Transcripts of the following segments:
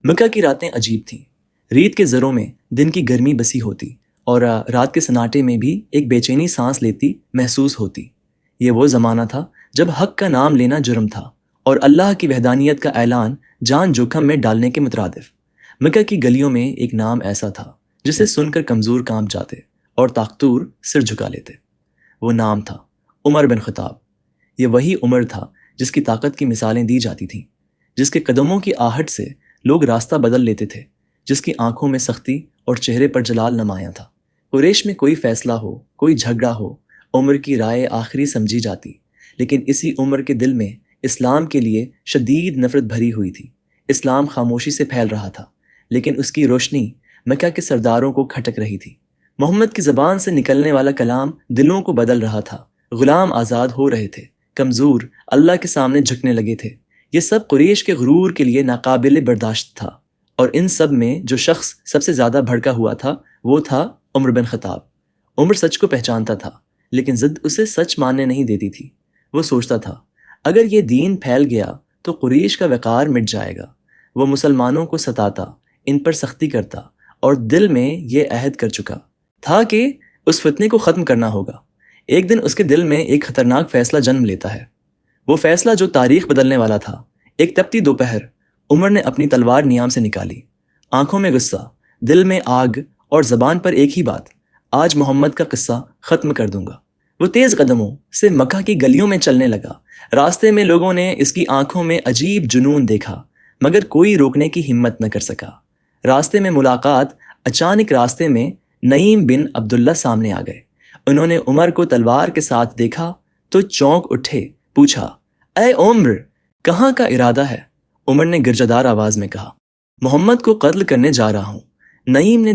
مکہ کی راتیں عجیب تھیں۔ ریت کے زروں میں دن کی گرمی بسی ہوتی اور رات کے سناٹے میں بھی ایک بے چینی سانس لیتی محسوس ہوتی۔ یہ وہ زمانہ تھا جب حق کا نام لینا جرم تھا اور اللہ کی وحدانیت کا اعلان جان جوکھم میں ڈالنے کے مترادف۔ مکہ کی گلیوں میں ایک نام ایسا تھا جسے سن کر کمزور کانپ جاتے اور طاقتور سر جھکا لیتے۔ وہ نام تھا عمر بن خطاب۔ یہ وہی عمر تھا جس کی طاقت کی مثالیں دی جاتی تھیں، جس کے قدموں کی آہٹ سے لوگ راستہ بدل لیتے تھے، جس کی آنکھوں میں سختی اور چہرے پر جلال نمایاں تھا۔ قریش میں کوئی فیصلہ ہو، کوئی جھگڑا ہو، عمر کی رائے آخری سمجھی جاتی، لیکن اسی عمر کے دل میں اسلام کے لیے شدید نفرت بھری ہوئی تھی۔ اسلام خاموشی سے پھیل رہا تھا، لیکن اس کی روشنی مکہ کے سرداروں کو کھٹک رہی تھی۔ محمد کی زبان سے نکلنے والا کلام دلوں کو بدل رہا تھا۔ غلام آزاد ہو رہے تھے، کمزور اللہ کے سامنے جھکنے لگے تھے۔ یہ سب قریش کے غرور کے لیے ناقابل برداشت تھا، اور ان سب میں جو شخص سب سے زیادہ بھڑکا ہوا تھا وہ تھا عمر بن خطاب۔ عمر سچ کو پہچانتا تھا، لیکن ضد اسے سچ ماننے نہیں دیتی تھی۔ وہ سوچتا تھا اگر یہ دین پھیل گیا تو قریش کا وقار مٹ جائے گا۔ وہ مسلمانوں کو ستاتا، ان پر سختی کرتا، اور دل میں یہ عہد کر چکا تھا کہ اس فتنے کو ختم کرنا ہوگا۔ ایک دن اس کے دل میں ایک خطرناک فیصلہ جنم لیتا ہے، وہ فیصلہ جو تاریخ بدلنے والا تھا۔ ایک تپتی دوپہر عمر نے اپنی تلوار نیام سے نکالی، آنکھوں میں غصہ، دل میں آگ، اور زبان پر ایک ہی بات، آج محمد کا قصہ ختم کر دوں گا۔ وہ تیز قدموں سے مکہ کی گلیوں میں چلنے لگا۔ راستے میں لوگوں نے اس کی آنکھوں میں عجیب جنون دیکھا، مگر کوئی روکنے کی ہمت نہ کر سکا۔ راستے میں ملاقات، اچانک راستے میں نعیم بن عبداللہ سامنے آ گئے۔ انہوں نے عمر کو تلوار کے ساتھ دیکھا تو چونک اٹھے، پوچھا، اے عمر، کہاں کا ارادہ ہے؟ عمر نے گرجدار آواز میں کہا، محمد کو قتل کرنے جا رہا ہوں۔ نعیم نے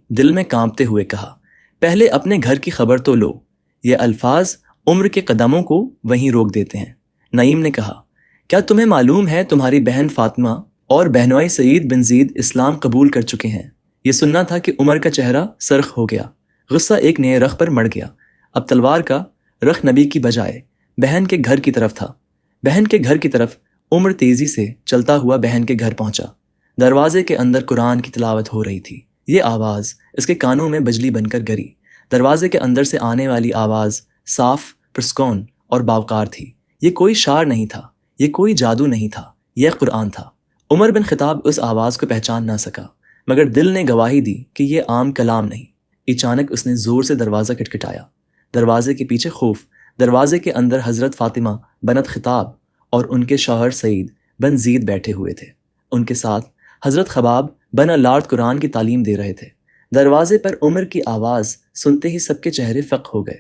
دل میں کانپتے ہوئے کہا، پہلے اپنے گھر کی خبر تو لو۔ یہ الفاظ عمر کے قدموں کو وہیں روک دیتے ہیں۔ نعیم نے کہا، کیا تمہیں معلوم ہے تمہاری بہن فاطمہ اور بہنوئی سعید بن زید اسلام قبول کر چکے ہیں؟ یہ سننا تھا کہ عمر کا چہرہ سرخ ہو گیا، غصہ ایک نئے رخ پر مڑ گیا۔ اب تلوار کا رخ نبی کی بجائے بہن کے گھر کی طرف تھا۔ بہن کے گھر کی طرف عمر تیزی سے چلتا ہوا بہن کے گھر پہنچا۔ دروازے کے اندر قرآن کی تلاوت ہو رہی تھی۔ یہ آواز اس کے کانوں میں بجلی بن کر گری۔ دروازے کے اندر سے آنے والی آواز صاف، پرسکون اور باوقار تھی۔ یہ کوئی شعر نہیں تھا، یہ کوئی جادو نہیں تھا، یہ قرآن تھا۔ عمر بن خطاب اس آواز کو پہچان نہ سکا، مگر دل نے گواہی دی کہ یہ عام کلام نہیں۔ اچانک اس نے زور سے دروازہ کھٹکھٹایا۔ دروازے کے پیچھے خوف، دروازے کے اندر حضرت فاطمہ بنت خطاب اور ان کے شوہر سعید بن زید بیٹھے ہوئے تھے۔ ان کے ساتھ حضرت خباب بن الارت قرآن کی تعلیم دے رہے تھے۔ دروازے پر عمر کی آواز سنتے ہی سب کے چہرے فق ہو گئے۔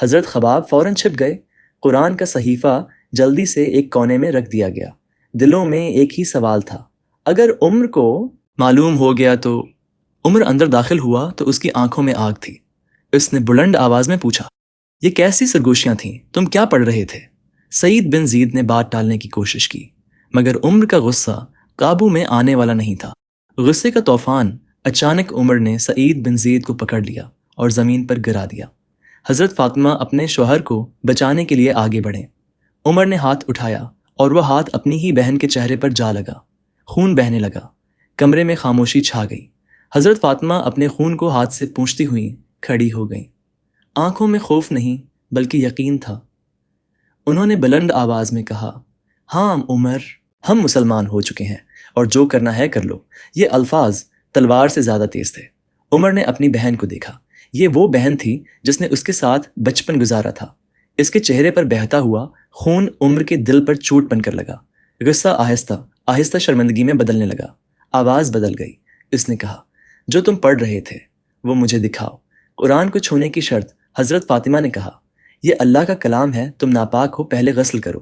حضرت خباب فوراً چھپ گئے۔ قرآن کا صحیفہ جلدی سے ایک کونے میں رکھ دیا گیا۔ دلوں میں ایک ہی سوال تھا، اگر عمر کو معلوم ہو گیا تو؟ عمر اندر داخل ہوا تو اس کی آنکھوں میں آگ تھی۔ اس نے بلند آواز میں پوچھا، یہ کیسی سرگوشیاں تھیں؟ تم کیا پڑھ رہے تھے؟ سعید بن زید نے بات ٹالنے کی کوشش کی، مگر عمر کا غصہ قابو میں آنے والا نہیں تھا۔ غصے کا طوفان اچانک عمر نے سعید بن زید کو پکڑ لیا اور زمین پر گرا دیا۔ حضرت فاطمہ اپنے شوہر کو بچانے کے لیے آگے بڑھیں۔ عمر نے ہاتھ اٹھایا اور وہ ہاتھ اپنی ہی بہن کے چہرے پر جا لگا۔ خون بہنے لگا، کمرے میں خاموشی چھا گئی۔ حضرت فاطمہ اپنے خون کو ہاتھ سے پونچھتی ہوئی کھڑی ہو گئیں۔ آنکھوں میں خوف نہیں بلکہ یقین تھا۔ انہوں نے بلند آواز میں کہا، ہاں عمر، ہم مسلمان ہو چکے ہیں اور جو کرنا ہے کر لو۔ یہ الفاظ تلوار سے زیادہ تیز تھے۔ عمر نے اپنی بہن کو دیکھا۔ یہ وہ بہن تھی جس نے اس کے ساتھ بچپن گزارا تھا۔ اس کے چہرے پر بہتا ہوا خون عمر کے دل پر چوٹ بن کر لگا۔ غصہ آہستہ آہستہ شرمندگی میں بدلنے لگا۔ آواز بدل گئی۔ اس نے کہا، جو تم پڑھ رہے تھے وہ مجھے دکھاؤ۔ قرآن کو چھونے کی شرط۔ حضرت فاطمہ نے کہا، یہ اللہ کا کلام ہے، تم ناپاک ہو، پہلے غسل کرو۔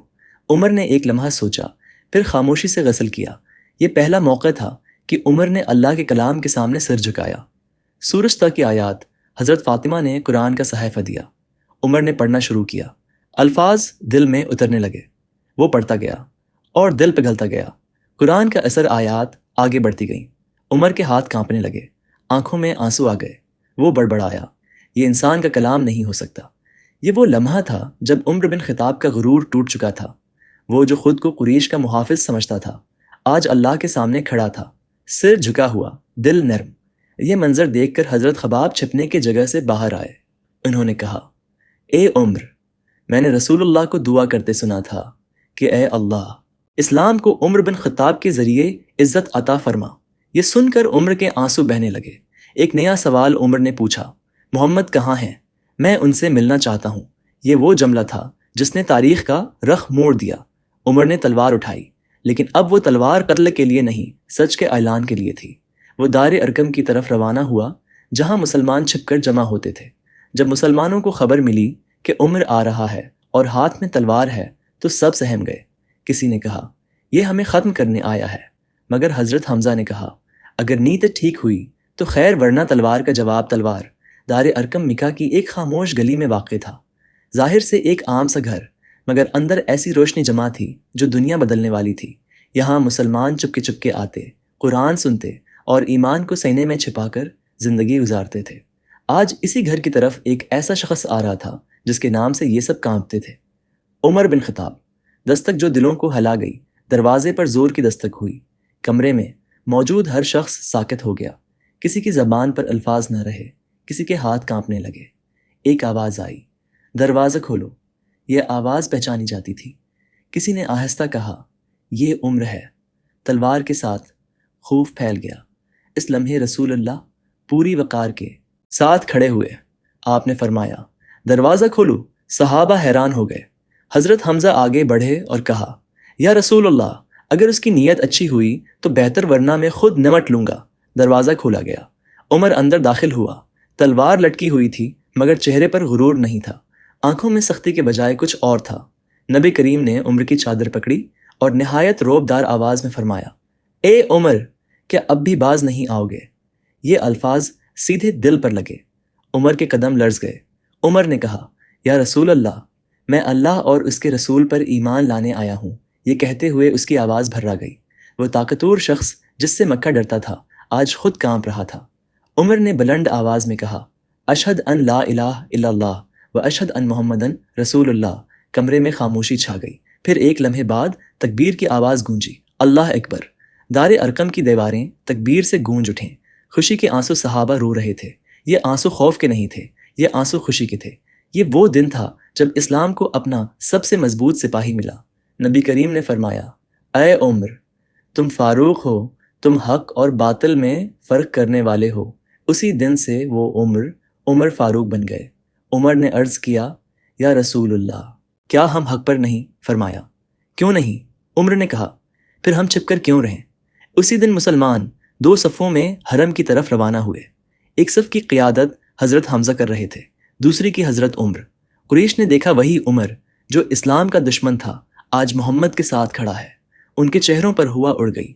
عمر نے ایک لمحہ سوچا، پھر خاموشی سے غسل کیا۔ یہ پہلا موقع تھا کہ عمر نے اللہ کے کلام کے سامنے سر جھکایا۔ سورج تک کی آیات حضرت فاطمہ نے قرآن کا صحیفہ دیا۔ عمر نے پڑھنا شروع کیا۔ الفاظ دل میں اترنے لگے۔ وہ پڑھتا گیا اور دل پگھلتا گیا۔ قرآن کا اثر آیات آگے بڑھتی گئیں۔ عمر کے ہاتھ کانپنے لگے، آنکھوں میں آنسو آ گئے۔ وہ بڑبڑایا، یہ انسان کا کلام نہیں ہو سکتا۔ یہ وہ لمحہ تھا جب عمر بن خطاب کا غرور ٹوٹ چکا تھا۔ وہ جو خود کو قریش کا محافظ سمجھتا تھا، آج اللہ کے سامنے کھڑا تھا۔ سر جھکا ہوا، دل نرم۔ یہ منظر دیکھ کر حضرت خباب چھپنے کی جگہ سے باہر آئے۔ انہوں نے کہا، اے عمر، میں نے رسول اللہ کو دعا کرتے سنا تھا کہ اے اللہ، اسلام کو عمر بن خطاب کے ذریعے عزت عطا فرما۔ یہ سن کر عمر کے آنسو بہنے لگے۔ ایک نیا سوال عمر نے پوچھا، محمد کہاں ہیں؟ میں ان سے ملنا چاہتا ہوں۔ یہ وہ جملہ تھا جس نے تاریخ کا رخ موڑ دیا۔ عمر نے تلوار اٹھائی، لیکن اب وہ تلوار قتل کے لیے نہیں، سچ کے اعلان کے لیے تھی۔ وہ دار ارقم کی طرف روانہ ہوا، جہاں مسلمان چھپ کر جمع ہوتے تھے۔ جب مسلمانوں کو خبر ملی کہ عمر آ رہا ہے اور ہاتھ میں تلوار ہے تو سب سہم گئے۔ کسی نے کہا، یہ ہمیں ختم کرنے آیا ہے، مگر حضرت حمزہ نے کہا، اگر نیت ٹھیک ہوئی تو خیر، ورنہ تلوار کا جواب تلوار۔ دار ارقم مکہ کی ایک خاموش گلی میں واقع تھا۔ ظاہر سے ایک عام سا گھر، مگر اندر ایسی روشنی جمع تھی جو دنیا بدلنے والی تھی۔ یہاں مسلمان چپکے چپکے آتے، قرآن سنتے اور ایمان کو سینے میں چھپا کر زندگی گزارتے تھے۔ آج اسی گھر کی طرف ایک ایسا شخص آ رہا تھا جس کے نام سے یہ سب کانپتے تھے، عمر بن خطاب۔ دستک جو دلوں کو ہلا گئی، دروازے پر زور کی دستک ہوئی۔ کمرے میں موجود ہر شخص ساکت ہو گیا۔ کسی کی زبان پر الفاظ نہ رہے، کسی کے ہاتھ کانپنے لگے۔ ایک آواز آئی، دروازہ کھولو۔ یہ آواز پہچانی جاتی تھی۔ کسی نے آہستہ کہا، یہ عمر ہے۔ تلوار کے ساتھ خوف پھیل گیا۔ اس لمحے رسول اللہ پوری وقار کے ساتھ کھڑے ہوئے۔ آپ نے فرمایا، دروازہ کھولو۔ صحابہ حیران ہو گئے۔ حضرت حمزہ آگے بڑھے اور کہا، یا رسول اللہ، اگر اس کی نیت اچھی ہوئی تو بہتر، ورنہ میں خود نمٹ لوں گا۔ دروازہ کھولا گیا۔ عمر اندر داخل ہوا۔ تلوار لٹکی ہوئی تھی، مگر چہرے پر غرور نہیں تھا۔ آنکھوں میں سختی کے بجائے کچھ اور تھا۔ نبی کریم نے عمر کی چادر پکڑی اور نہایت روبدار آواز میں فرمایا، اے عمر، کیا اب بھی باز نہیں آؤ گے؟ یہ الفاظ سیدھے دل پر لگے۔ عمر کے قدم لرز گئے۔ عمر نے کہا، یا رسول اللہ، میں اللہ اور اس کے رسول پر ایمان لانے آیا ہوں۔ یہ کہتے ہوئے اس کی آواز بھرا گئی۔ وہ طاقتور شخص جس سے مکہ ڈرتا تھا، آج خود کانپ رہا تھا۔ عمر نے بلند آواز میں کہا، اشہد ان لا الہ الا اللہ و اشہد ان محمدن رسول اللہ۔ کمرے میں خاموشی چھا گئی۔ پھر ایک لمحے بعد تکبیر کی آواز گونجی، اللہ اکبر۔ دار ارقم کی دیواریں تکبیر سے گونج اٹھیں۔ خوشی کے آنسو صحابہ رو رہے تھے۔ یہ آنسو خوف کے نہیں تھے، یہ آنسو خوشی کے تھے۔ یہ وہ دن تھا جب اسلام کو اپنا سب سے مضبوط سپاہی ملا۔ نبی کریم نے فرمایا، اے عمر، تم فاروق ہو، تم حق اور باطل میں فرق کرنے والے ہو۔ اسی دن سے وہ عمر فاروق بن گئے۔ عمر نے عرض کیا، یا رسول اللہ، کیا ہم حق پر نہیں؟ فرمایا، کیوں نہیں؟ عمر نے کہا، پھر ہم چھپ کر کیوں رہیں؟ اسی دن مسلمان دو صفوں میں حرم کی طرف روانہ ہوئے۔ ایک صف کی قیادت حضرت حمزہ کر رہے تھے، دوسری کی حضرت عمر۔ قریش نے دیکھا وہی عمر جو اسلام کا دشمن تھا، آج محمد کے ساتھ کھڑا ہے۔ ان کے چہروں پر ہوا اڑ گئی۔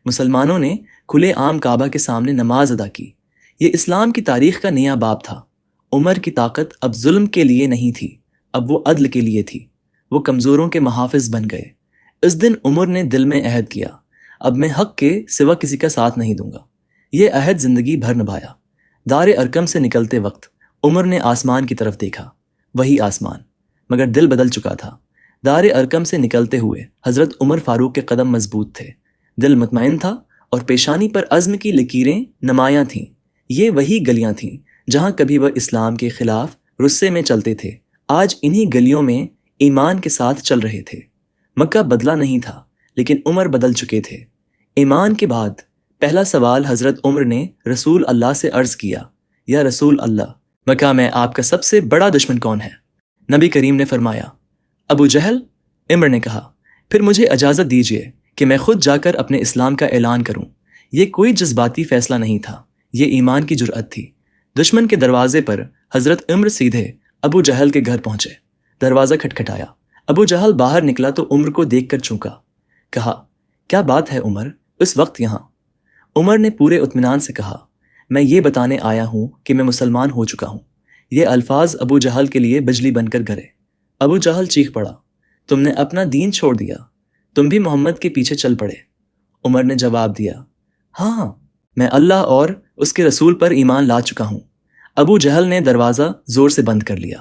مسلمانوں نے کھلے عام کعبہ کے سامنے نماز ادا کی۔ یہ اسلام کی تاریخ کا نیا باب تھا۔ عمر کی طاقت اب ظلم کے لیے نہیں تھی، اب وہ عدل کے لیے تھی۔ وہ کمزوروں کے محافظ بن گئے۔ اس دن عمر نے دل میں عہد کیا، اب میں حق کے سوا کسی کا ساتھ نہیں دوں گا۔ یہ عہد زندگی بھر نبھایا۔ دار ارقم سے نکلتے وقت عمر نے آسمان کی طرف دیکھا، وہی آسمان، مگر دل بدل چکا تھا۔ دار ارقم سے نکلتے ہوئے حضرت عمر فاروق کے قدم مضبوط تھے، دل مطمئن تھا اور پیشانی پر عزم کی لکیریں نمایاں تھیں۔ یہ وہی گلیاں تھیں جہاں کبھی وہ اسلام کے خلاف غصے میں چلتے تھے، آج انہی گلیوں میں ایمان کے ساتھ چل رہے تھے۔ مکہ بدلا نہیں تھا، لیکن عمر بدل چکے تھے۔ ایمان کے بعد پہلا سوال حضرت عمر نے رسول اللہ سے عرض کیا، یا رسول اللہ، مکہ میں آپ کا سب سے بڑا دشمن کون ہے؟ نبی کریم نے فرمایا، ابو جہل۔ عمر نے کہا، پھر مجھے اجازت دیجیے کہ میں خود جا کر اپنے اسلام کا اعلان کروں۔ یہ کوئی جذباتی فیصلہ نہیں تھا، یہ ایمان کی جرأت تھی۔ دشمن کے دروازے پر حضرت عمر سیدھے ابو جہل کے گھر پہنچے۔ دروازہ کھٹکھٹایا۔ ابو جہل باہر نکلا تو عمر کو دیکھ کر چونکا۔ کہا، کیا بات ہے عمر، اس وقت یہاں؟ عمر نے پورے اطمینان سے کہا، میں یہ بتانے آیا ہوں کہ میں مسلمان ہو چکا ہوں۔ یہ الفاظ ابو جہل کے لیے بجلی بن کر گرے۔ ابو جہل چیخ پڑا، تم نے اپنا دین چھوڑ دیا، تم بھی محمد کے پیچھے چل پڑے۔ عمر نے جواب دیا، ہاں، میں اللہ اور اس کے رسول پر ایمان لا چکا ہوں۔ ابو جہل نے دروازہ زور سے بند کر لیا۔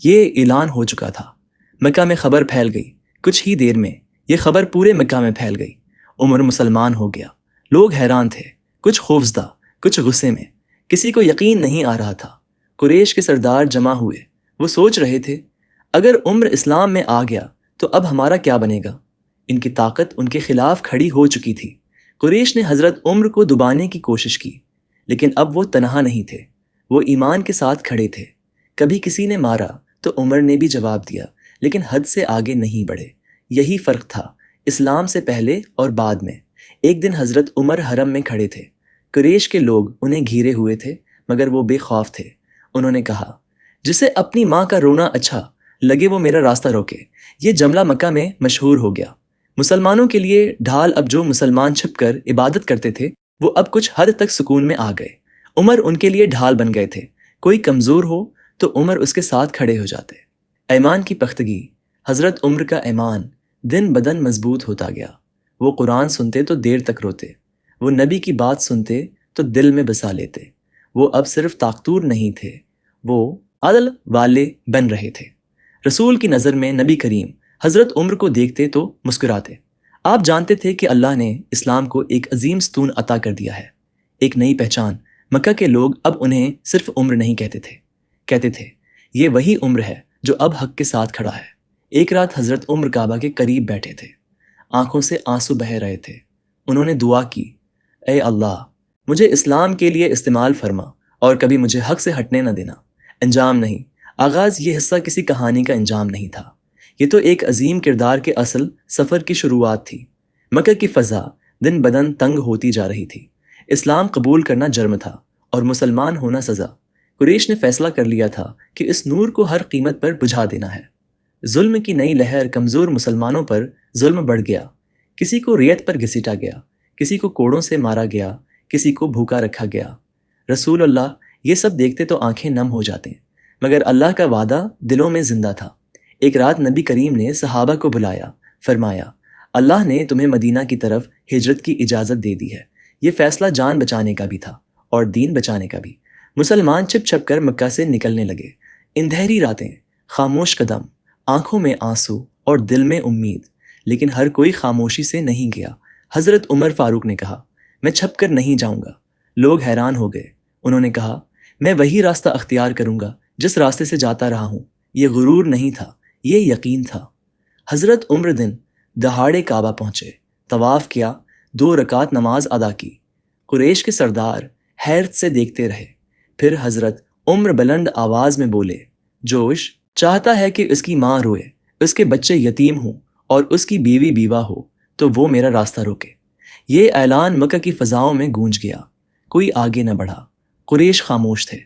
یہ اعلان ہو چکا تھا۔ مکہ میں خبر پھیل گئی۔ کچھ ہی دیر میں یہ خبر پورے مکہ میں پھیل گئی۔ عمر مسلمان ہو گیا۔ لوگ حیران تھے، کچھ خوفزدہ، کچھ غصے میں، کسی کو یقین نہیں آ رہا تھا۔ قریش کے سردار جمع ہوئے، وہ سوچ رہے تھے اگر عمر اسلام میں آ گیا تو اب ہمارا کیا بنے گا؟ ان کی طاقت ان کے خلاف کھڑی ہو چکی تھی۔ قریش نے حضرت عمر کو دبانے کی کوشش کی، لیکن اب وہ تنہا نہیں تھے، وہ ایمان کے ساتھ کھڑے تھے۔ کبھی کسی نے مارا تو عمر نے بھی جواب دیا، لیکن حد سے آگے نہیں بڑھے۔ یہی فرق تھا اسلام سے پہلے اور بعد میں۔ ایک دن حضرت عمر حرم میں کھڑے تھے، قریش کے لوگ انہیں گھیرے ہوئے تھے، مگر وہ بے خوف تھے۔ انہوں نے کہا، جسے اپنی ماں کا رونا اچھا لگے وہ میرا راستہ روکے۔ یہ جملہ مکہ میں مشہور ہو گیا۔ مسلمانوں کے لیے ڈھال اب جو مسلمان چھپ کر عبادت کرتے تھے وہ اب کچھ حد تک سکون میں آ گئے۔ عمر ان کے لیے ڈھال بن گئے تھے، کوئی کمزور ہو تو عمر اس کے ساتھ کھڑے ہو جاتے۔ ایمان کی پختگی۔ حضرت عمر کا ایمان دن بدن مضبوط ہوتا گیا۔ وہ قرآن سنتے تو دیر تک روتے، وہ نبی کی بات سنتے تو دل میں بسا لیتے۔ وہ اب صرف طاقتور نہیں تھے، وہ عدل والے بن رہے تھے۔ رسول کی نظر میں نبی کریم حضرت عمر کو دیکھتے تو مسکراتے۔ آپ جانتے تھے کہ اللہ نے اسلام کو ایک عظیم ستون عطا کر دیا ہے، ایک نئی پہچان۔ مکہ کے لوگ اب انہیں صرف عمر نہیں کہتے تھے یہ وہی عمر ہے جو اب حق کے ساتھ کھڑا ہے۔ ایک رات حضرت عمر کعبہ کے قریب بیٹھے تھے، آنکھوں سے آنسو بہہ رہے تھے۔ انہوں نے دعا کی، اے اللہ مجھے اسلام کے لیے استعمال فرما اور کبھی مجھے حق سے ہٹنے نہ دینا۔ انجام نہیں، آغاز یہ حصہ کسی کہانی کا انجام نہیں تھا، یہ تو ایک عظیم کردار کے اصل سفر کی شروعات تھی۔ مکہ کی فضا دن بدن تنگ ہوتی جا رہی تھی۔ اسلام قبول کرنا جرم تھا اور مسلمان ہونا سزا۔ قریش نے فیصلہ کر لیا تھا کہ اس نور کو ہر قیمت پر بجھا دینا ہے۔ ظلم کی نئی لہر کمزور مسلمانوں پر ظلم بڑھ گیا۔ کسی کو ریت پر گھسیٹا گیا، کسی کو کوڑوں سے مارا گیا، کسی کو بھوکا رکھا گیا۔ رسول اللہ یہ سب دیکھتے تو آنکھیں نم ہو جاتے، مگر اللہ کا وعدہ دلوں میں زندہ تھا۔ ایک رات نبی کریم نے صحابہ کو بلایا، فرمایا، اللہ نے تمہیں مدینہ کی طرف ہجرت کی اجازت دے دی ہے۔ یہ فیصلہ جان بچانے کا بھی تھا اور دین بچانے کا بھی۔ مسلمان چھپ چھپ کر مکہ سے نکلنے لگے۔ اندھیری راتیں، خاموش قدم، آنکھوں میں آنسو اور دل میں امید، لیکن ہر کوئی خاموشی سے نہیں گیا۔ حضرت عمر فاروق نے کہا، میں چھپ کر نہیں جاؤں گا۔ لوگ حیران ہو گئے۔ انہوں نے کہا، میں وہی راستہ اختیار کروں گا جس راستے سے جاتا رہا ہوں۔ یہ غرور نہیں تھا، یہ یقین تھا۔ حضرت عمر دن دہاڑے کعبہ پہنچے، طواف کیا، 2 رکعت نماز ادا کی۔ قریش کے سردار حیرت سے دیکھتے رہے۔ پھر حضرت عمر بلند آواز میں بولے، جوش چاہتا ہے کہ اس کی ماں روئے، اس کے بچے یتیم ہوں اور اس کی بیوی بیوہ ہو تو وہ میرا راستہ روکے۔ یہ اعلان مکہ کی فضاؤں میں گونج گیا۔ کوئی آگے نہ بڑھا، قریش خاموش تھے،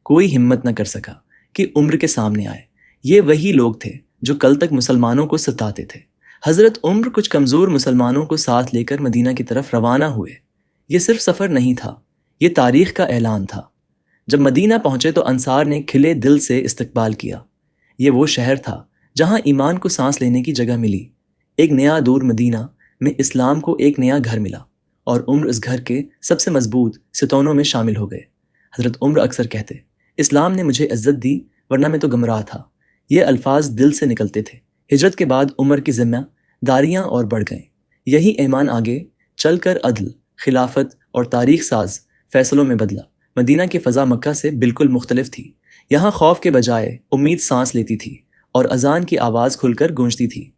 کوئی ہمت نہ کر سکا کہ عمر کے سامنے آئے۔ یہ وہی لوگ تھے جو کل تک مسلمانوں کو ستاتے تھے۔ حضرت عمر کچھ کمزور مسلمانوں کو ساتھ لے کر مدینہ کی طرف روانہ ہوئے۔ یہ صرف سفر نہیں تھا، یہ تاریخ کا اعلان تھا۔ جب مدینہ پہنچے تو انصار نے کھلے دل سے استقبال کیا۔ یہ وہ شہر تھا جہاں ایمان کو سانس لینے کی جگہ ملی۔ ایک نیا دور مدینہ میں اسلام کو ایک نیا گھر ملا، اور عمر اس گھر کے سب سے مضبوط ستونوں میں شامل ہو گئے۔ حضرت عمر اکثر کہتے، اسلام نے مجھے عزت دی ورنہ میں تو گمراہ تھا۔ یہ الفاظ دل سے نکلتے تھے۔ ہجرت کے بعد عمر کی ذمہ داریاں اور بڑھ گئیں۔ یہی ایمان آگے چل کر عدل، خلافت اور تاریخ ساز فیصلوں میں بدلا۔ مدینہ کی فضا مکہ سے بالکل مختلف تھی۔ یہاں خوف کے بجائے امید سانس لیتی تھی اور اذان کی آواز کھل کر گونجتی تھی۔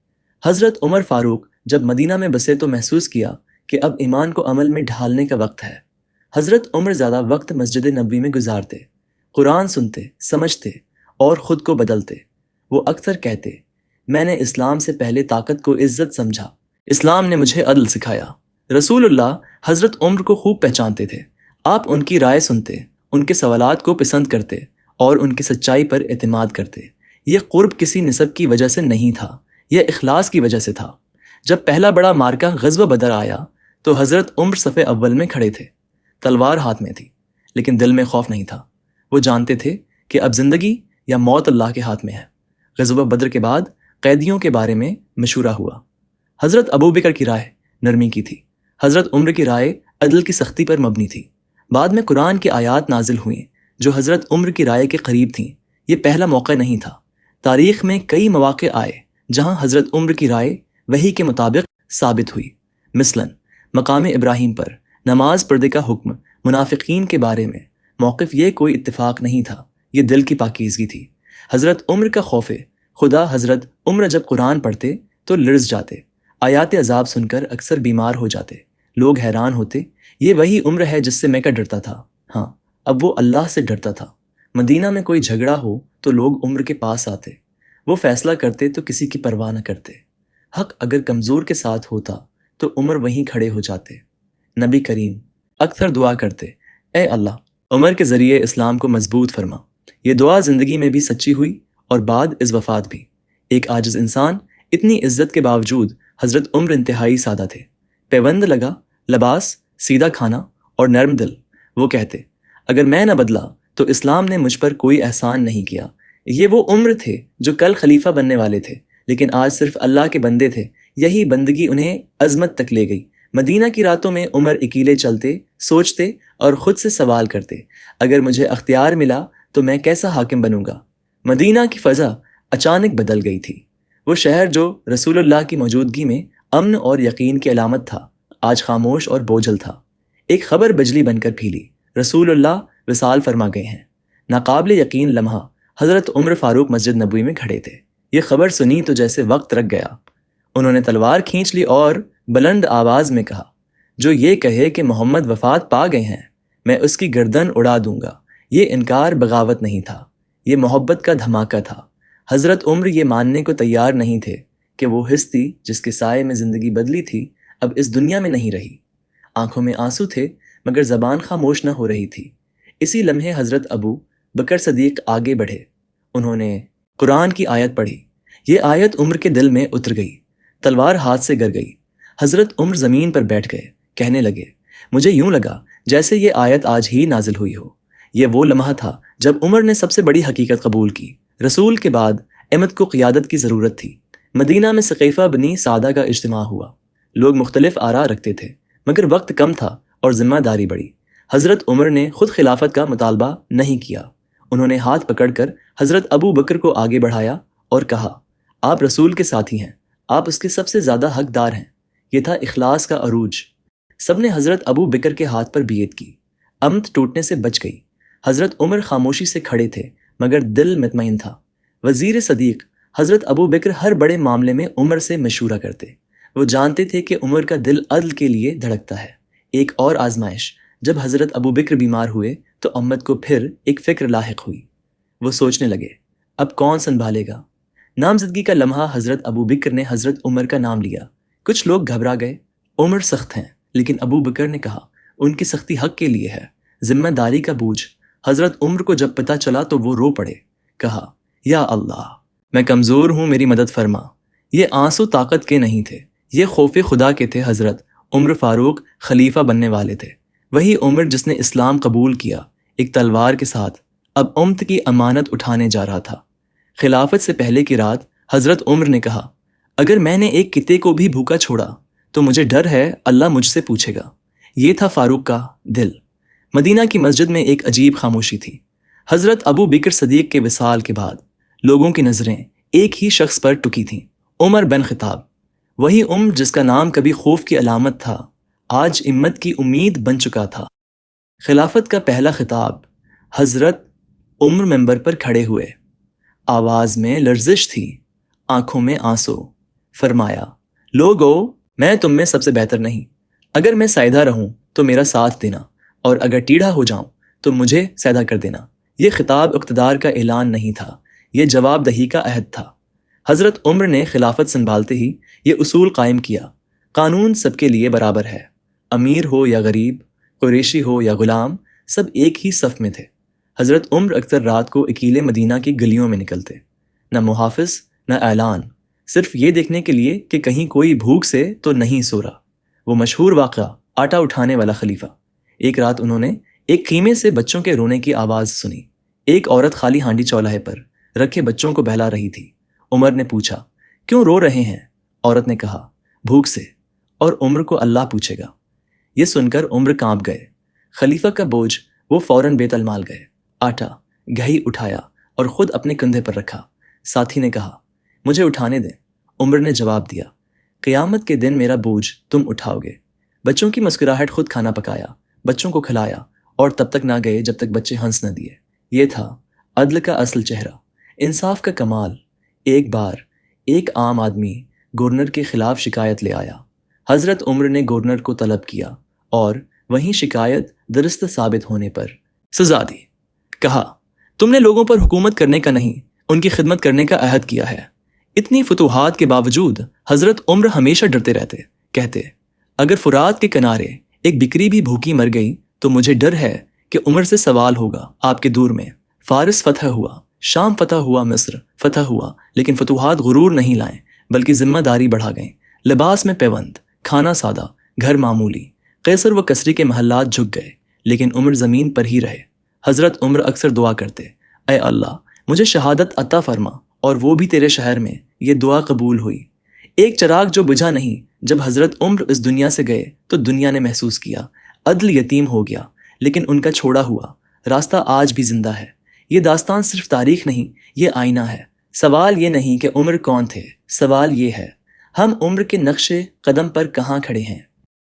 حضرت عمر فاروق جب مدینہ میں بسے تو محسوس کیا کہ اب ایمان کو عمل میں ڈھالنے کا وقت ہے۔ حضرت عمر زیادہ وقت مسجد نبوی میں گزارتے، قرآن سنتے، سمجھتے اور خود کو بدلتے۔ وہ اکثر کہتے، میں نے اسلام سے پہلے طاقت کو عزت سمجھا، اسلام نے مجھے عدل سکھایا۔ رسول اللہ حضرت عمر کو خوب پہچانتے تھے۔ آپ ان کی رائے سنتے، ان کے سوالات کو پسند کرتے اور ان کی سچائی پر اعتماد کرتے۔ یہ قرب کسی نسب کی وجہ سے نہیں تھا، یہ اخلاص کی وجہ سے تھا۔ جب پہلا بڑا مارکہ غزوہ بدر آیا تو حضرت عمر صف اول میں کھڑے تھے۔ تلوار ہاتھ میں تھی، لیکن دل میں خوف نہیں تھا۔ وہ جانتے تھے کہ اب زندگی یا موت اللہ کے ہاتھ میں ہے۔ غزوہ بدر کے بعد قیدیوں کے بارے میں مشورہ ہوا۔ حضرت ابوبکر کی رائے نرمی کی تھی، حضرت عمر کی رائے عدل کی سختی پر مبنی تھی۔ بعد میں قرآن کی آیات نازل ہوئیں جو حضرت عمر کی رائے کے قریب تھیں۔ یہ پہلا موقع نہیں تھا، تاریخ میں کئی مواقع آئے جہاں حضرت عمر کی رائے وحی کے مطابق ثابت ہوئی۔ مثلاً مقام ابراہیم پر نماز پردے کا حکم، منافقین کے بارے میں موقف، یہ کوئی اتفاق نہیں تھا، یہ دل کی پاکیزگی تھی۔ حضرت عمر کا خوف خدا، حضرت عمر جب قرآن پڑھتے تو لرز جاتے، آیات عذاب سن کر اکثر بیمار ہو جاتے، لوگ حیران ہوتے، یہ وہی عمر ہے جس سے میں کا ڈرتا تھا۔ ہاں، اب وہ اللہ سے ڈرتا تھا۔ مدینہ میں کوئی جھگڑا ہو تو لوگ عمر کے پاس آتے، وہ فیصلہ کرتے تو کسی کی پرواہ نہ کرتے۔ حق اگر کمزور کے ساتھ ہوتا تو عمر وہیں کھڑے ہو جاتے۔ نبی کریم اکثر دعا کرتے، اے اللہ عمر کے ذریعے اسلام کو مضبوط فرما۔ یہ دعا زندگی میں بھی سچی ہوئی اور بعد از وفات بھی۔ ایک عاجز انسان، اتنی عزت کے باوجود حضرت عمر انتہائی سادہ تھے۔ پیوند لگا، لباس، سیدھا کھانا اور نرم دل۔ وہ کہتے، اگر میں نہ بدلا تو اسلام نے مجھ پر کوئی احسان نہیں کیا۔ یہ وہ عمر تھے جو کل خلیفہ بننے والے تھے، لیکن آج صرف اللہ کے بندے تھے۔ یہی بندگی انہیں عظمت تک لے گئی۔ مدینہ کی راتوں میں عمر اکیلے چلتے، سوچتے اور خود سے سوال کرتے، اگر مجھے اختیار ملا تو میں کیسا حاکم بنوں گا؟ مدینہ کی فضا اچانک بدل گئی تھی۔ وہ شہر جو رسول اللہ کی موجودگی میں امن اور یقین کی علامت تھا، آج خاموش اور بوجھل تھا۔ ایک خبر بجلی بن کر پھیلی، رسول اللہ وصال فرما گئے ہیں۔ ناقابل یقین لمحہ، حضرت عمر فاروق مسجد نبوی میں کھڑے تھے۔ یہ خبر سنی تو جیسے وقت رک گیا۔ انہوں نے تلوار کھینچ لی اور بلند آواز میں کہا، جو یہ کہے کہ محمد وفات پا گئے ہیں، میں اس کی گردن اڑا دوں گا۔ یہ انکار بغاوت نہیں تھا، یہ محبت کا دھماکہ تھا۔ حضرت عمر یہ ماننے کو تیار نہیں تھے کہ وہ ہستی جس کے سائے میں زندگی بدلی تھی اب اس دنیا میں نہیں رہی۔ آنکھوں میں آنسو تھے مگر زبان خاموش نہ ہو رہی تھی۔ اسی لمحے حضرت ابو بکر صدیق آگے بڑھے۔ انہوں نے قرآن کی آیت پڑھی۔ یہ آیت عمر کے دل میں اتر گئی، تلوار ہاتھ سے گر گئی۔ حضرت عمر زمین پر بیٹھ گئے، کہنے لگے، مجھے یوں لگا جیسے یہ آیت آج ہی نازل ہوئی ہو۔ یہ وہ لمحہ تھا جب عمر نے سب سے بڑی حقیقت قبول کی، رسول کے بعد امت کو قیادت کی ضرورت تھی۔ مدینہ میں ثقیفہ بنی سعدہ کا اجتماع ہوا۔ لوگ مختلف آراء رکھتے تھے مگر وقت کم تھا اور ذمہ داری بڑی۔ حضرت عمر نے خود خلافت کا مطالبہ نہیں کیا۔ انہوں نے ہاتھ پکڑ کر حضرت ابو بکر کو آگے بڑھایا اور کہا، آپ رسول کے ساتھی ہیں، آپ اس کے سب سے زیادہ حقدار ہیں۔ یہ تھا اخلاص کا عروج۔ سب نے حضرت ابو بکر کے ہاتھ پر بیعت کی۔ امت ٹوٹنے سے بچ گئی۔ حضرت عمر خاموشی سے کھڑے تھے مگر دل مطمئن تھا۔ وزیر صدیق حضرت ابو بکر ہر بڑے معاملے میں عمر سے مشورہ کرتے۔ وہ جانتے تھے کہ عمر کا دل عدل کے لیے دھڑکتا ہے۔ ایک اور آزمائش، جب حضرت ابو بکر بیمار ہوئے تو امت کو پھر ایک فکر لاحق ہوئی۔ وہ سوچنے لگے، اب کون سنبھالے گا؟ نامزدگی کا لمحہ حضرت ابو بکر نے حضرت عمر کا نام لیا۔ کچھ لوگ گھبرا گئے، عمر سخت ہیں، لیکن ابو بکر نے کہا، ان کی سختی حق کے لیے ہے، ذمہ داری کا بوجھ۔ حضرت عمر کو جب پتہ چلا تو وہ رو پڑے، کہا، یا اللہ، میں کمزور ہوں، میری مدد فرما۔ یہ آنسو طاقت کے نہیں تھے، یہ خوف خدا کے تھے۔ حضرت عمر فاروق خلیفہ بننے والے تھے، وہی عمر جس نے اسلام قبول کیا، ایک تلوار کے ساتھ اب امت کی امانت اٹھانے جا رہا تھا۔ خلافت سے پہلے کی رات حضرت عمر نے کہا، اگر میں نے ایک کتے کو بھی بھوکا چھوڑا تو مجھے ڈر ہے اللہ مجھ سے پوچھے گا۔ یہ تھا فاروق کا دل۔ مدینہ کی مسجد میں ایک عجیب خاموشی تھی۔ حضرت ابو بکر صدیق کے وصال کے بعد لوگوں کی نظریں ایک ہی شخص پر ٹکی تھیں، عمر بن خطاب۔ وہی عمر جس کا نام کبھی خوف کی علامت تھا، آج امت کی امید بن چکا تھا۔ خلافت کا پہلا خطاب۔ حضرت عمر منبر پر کھڑے ہوئے، آواز میں لرزش تھی، آنکھوں میں آنسو۔ فرمایا، لوگو، میں تم میں سب سے بہتر نہیں۔ اگر میں سائیدہ رہوں تو میرا ساتھ دینا، اور اگر ٹیڑھا ہو جاؤں تو مجھے سیدھا کر دینا۔ یہ خطاب اقتدار کا اعلان نہیں تھا، یہ جواب دہی کا عہد تھا۔ حضرت عمر نے خلافت سنبھالتے ہی یہ اصول قائم کیا، قانون سب کے لیے برابر ہے، امیر ہو یا غریب، قریشی ہو یا غلام، سب ایک ہی صف میں تھے۔ حضرت عمر اکثر رات کو اکیلے مدینہ کی گلیوں میں نکلتے، نہ محافظ نہ اعلان، صرف یہ دیکھنے کے لیے کہ کہیں کوئی بھوک سے تو نہیں سو رہا۔ وہ مشہور واقعہ، آٹا اٹھانے والا خلیفہ۔ ایک رات انہوں نے ایک خیمے سے بچوں کے رونے کی آواز سنی۔ ایک عورت خالی ہانڈی چولہے پر رکھے بچوں کو بہلا رہی تھی۔ عمر نے پوچھا، کیوں رو رہے ہیں؟ عورت نے کہا، بھوک سے، اور عمر کو اللہ پوچھے گا۔ یہ سن کر عمر کانپ گئے۔ خلیفہ کا بوجھ، وہ فوراً بیت المال گئے، آٹا گھی اٹھایا اور خود اپنے کندھے پر رکھا۔ ساتھی نے کہا، مجھے اٹھانے دیں۔ عمر نے جواب دیا، قیامت کے دن میرا بوجھ تم اٹھاؤ گے، بچوں کی مسکراہٹ خود کھانا پکایا، بچوں کو کھلایا اور تب تک نہ گئے جب تک بچے ہنس نہ دیے۔ یہ تھا عدل کا اصل چہرہ، انصاف کا کمال۔ ایک بار ایک عام آدمی گورنر کے خلاف شکایت لے آیا۔ حضرت عمر نے گورنر کو طلب کیا اور وہیں شکایت درست ثابت ہونے پر سزا دی۔ کہا، تم نے لوگوں پر حکومت کرنے کا نہیں، ان کی خدمت کرنے کا عہد کیا ہے۔ اتنی فتوحات کے باوجود حضرت عمر ہمیشہ ڈرتے رہتے، کہتے، اگر فرات کے کنارے ایک بکری بھی بھوکی مر گئی تو مجھے ڈر ہے کہ عمر سے سوال ہوگا آپ کے دور میں۔ فارس فتح ہوا، شام فتح ہوا، مصر فتح ہوا، لیکن فتوحات غرور نہیں لائیں بلکہ ذمہ داری بڑھا گئیں۔ لباس میں پیوند، کھانا سادہ، گھر معمولی۔ قیصر و کسری کے محلات جھک گئے لیکن عمر زمین پر ہی رہے۔ حضرت عمر اکثر دعا کرتے، اے اللہ مجھے شہادت عطا فرما، اور وہ بھی تیرے شہر میں۔ یہ دعا قبول ہوئی۔ ایک چراغ جو بجھا نہیں، جب حضرت عمر اس دنیا سے گئے تو دنیا نے محسوس کیا عدل یتیم ہو گیا، لیکن ان کا چھوڑا ہوا راستہ آج بھی زندہ ہے۔ یہ داستان صرف تاریخ نہیں، یہ آئینہ ہے۔ سوال یہ نہیں کہ عمر کون تھے، سوال یہ ہے ہم عمر کے نقش قدم پر کہاں کھڑے ہیں۔